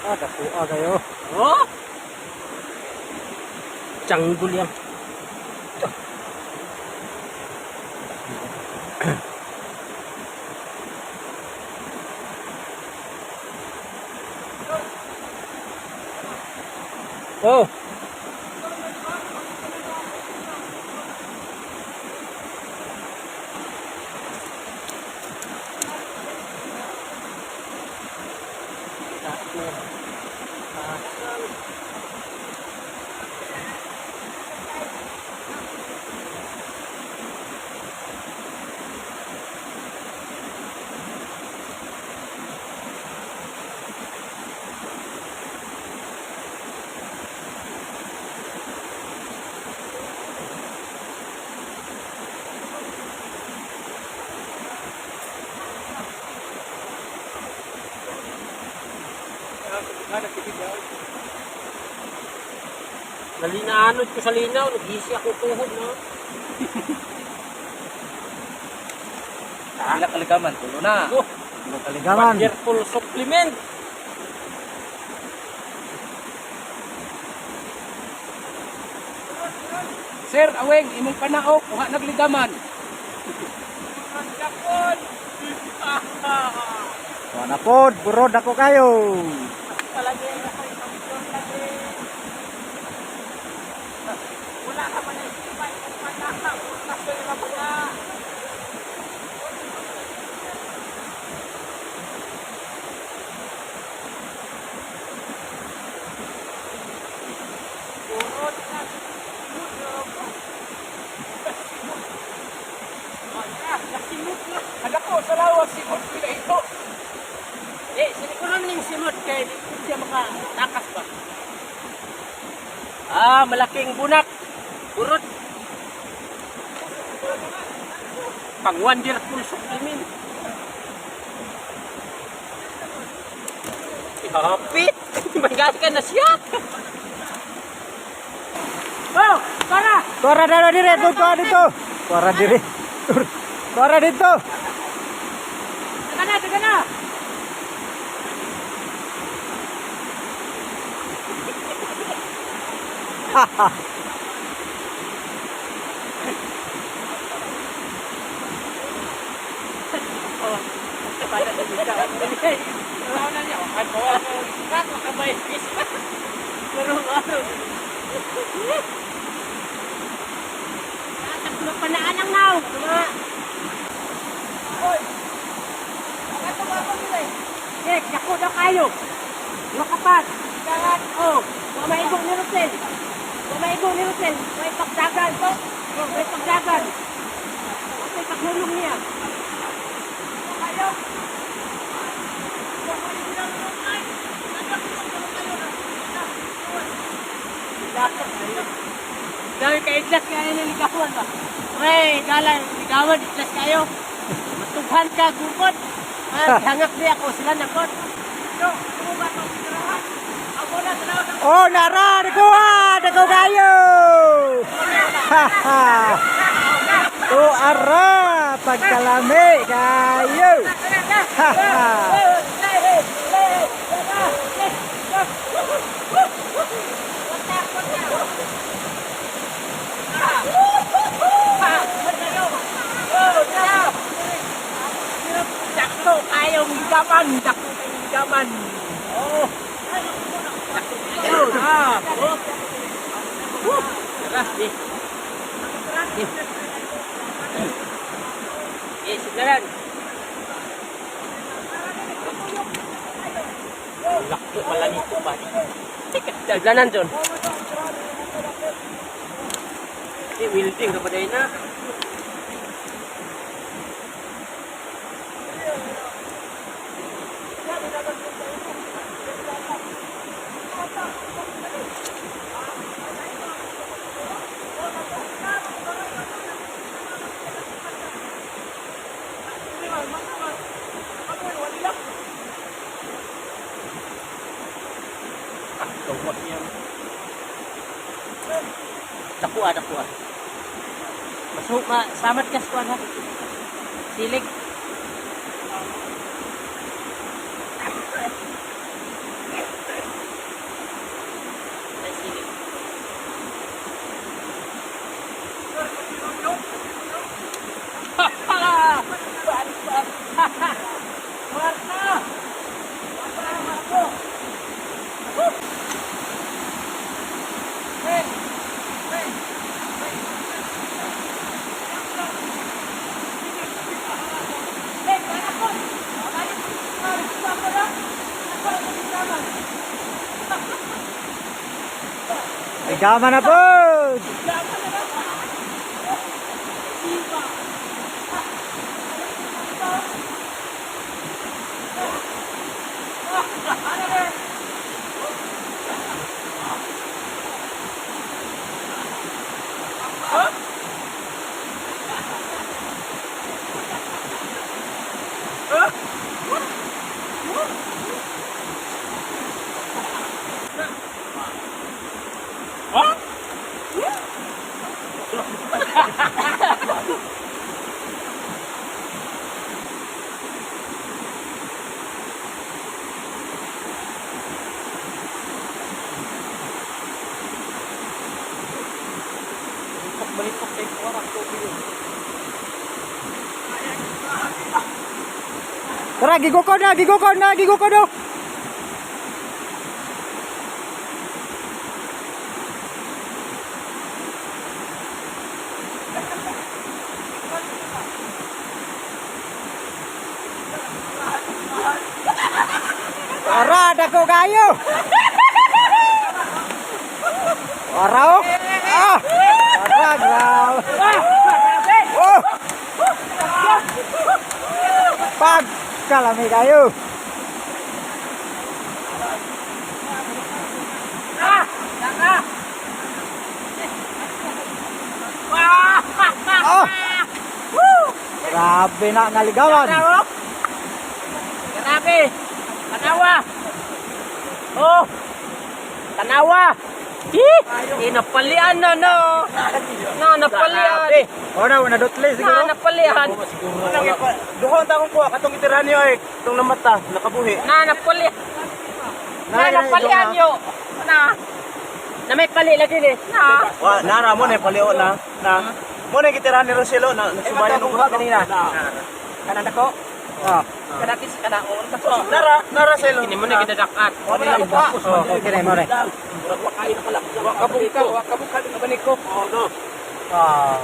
Dako kayo. Oh! Canggul yan. Oh! Nalinaanod ko sa linaw, nag-easy ako tuhod, no? Ilang kaligaman, tulo na. Oh, Ilang kaligaman. wonderful supplement. Sir, aweng, imong panaok, kuha nagligaman. Wala po, burod ako kayo. Palagi ang ako yung wala ka man ay sipay kung panaka, kasoy na mga. Burod na, simut na. Ada ko sa lawas, simot pila ito. Sinikunan ning simut kay di siya makatakas ba? Ah, malaking bunak. Burot. Pang wonderful supplement. Ihapit. Magas ka na siya. Oh, para. Suara dalo dire, tuto dito. Suara dire. Suara dito. Teka na. Haha. Oh, pada kita. Tahu nanya, kan bawa kan kabay fish. Baru. Tatlo pa na anang now. Tuma. Hoy. Kato ba ko nila? Ako daw kayo. Makapat. Jangan. Oh, mamaigong ni Rosel. May pagdagan to. Oh, may pagdagan. May paghulong niya. Kayo. Dahil ka-idlas kaya niligawan ba? Pre, galang ligawan, idlas kayo. Matughan ka, gugod. Hangak niya ako, sila nakot. No, ba ito pinarahan? Ako na, salamat ang... Oh, nara, dako kayo. Haha. Tu ara pagkalami kayo. Haha. Dakto kayong ligaman. Oh. Dakto kayo. Tara, di. Siglaran. Lakto pala nito pa. Daglanan, John. Wielding ka pa dahil na. Gawat niya. Dakuha. Masuk ma, selamat ka squad ha. Silig. Marta! Marta! Ben! Ben! Ben, manakot! Ako lang! Ako lang magkakaman! Ligaman na po! Balitok kay Kuwarak Tubig yun. Tara, gigukod na, gigukod na, gigukod na! Tara, dako kayo! Tara, oh! Ah! Tara, grabe! Oh! Pag! Kalami kayo! Oh! Grabe na ngaligawan! Grabe! Tanawa! Oh! Tanawa! Napalian na, no? Napalian! Ora, una dotli siguro. Napalian! Duhon ta kong kuha katong itirahan niyo ay itong namata nakabuhi. Napalian! Napalian yo! Na may pali lagi ni. Wa nara mo na palio na. Mo na gitirahan ni Roselo na nagsubayan ng buha kanina. Kanan ako. Ah, Kanapis ka na. Nara Selo. Hindi mo na gidadakat. Wala na iba. oh, okay na mo re. Wa kabungka din ba niko? Oo. Ah,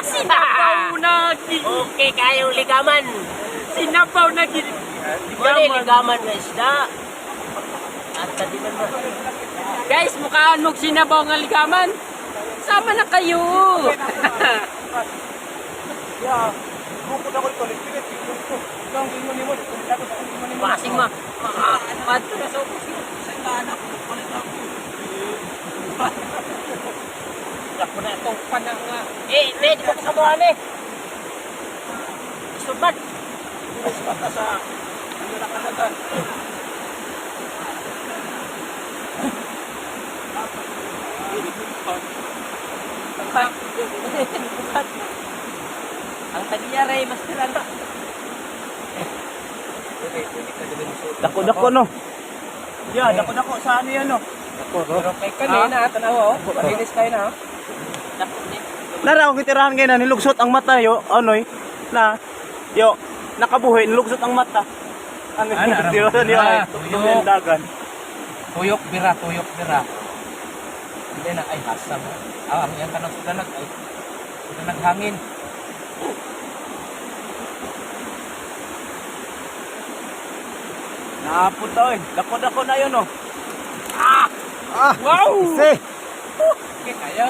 Sinapaw na okay kayo ligaman. Sinapaw na ligaman na isda. At di man guys, mukhaan mo sinabaw nga ligaman. Sama na kayo. Ya. Bukod ako ito, nagpilit ko. Ikaw ang ingon mo, Masing ma. Pato na sa ubos. Sa anak ko palit ako. Ako na itong panang ready ko sa buwan eh. Subat. Subat sa ano na kanagan. Ang tagiyaray, mas tirana. Dako-dako no. Ya, dako-dako sa ano yan no. Pero kay kanina, tanawa, malinis kayo na. Nara akong kitirahan ngayon na nilugsot ang mata yo, anoy, na, yo, nakabuhi, nilugsot ang mata. Ano yun, niyo ay, tuyok dagan. Tuyok bira. Hindi na, ay hasam. Ang yan ka ng sudanag, ay sudanag hangin. Naapot daw eh, dako-dako na yun no. ah, Wow! si. Okay kayo.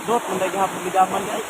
Dot, kung dahil hapon ligaman guys.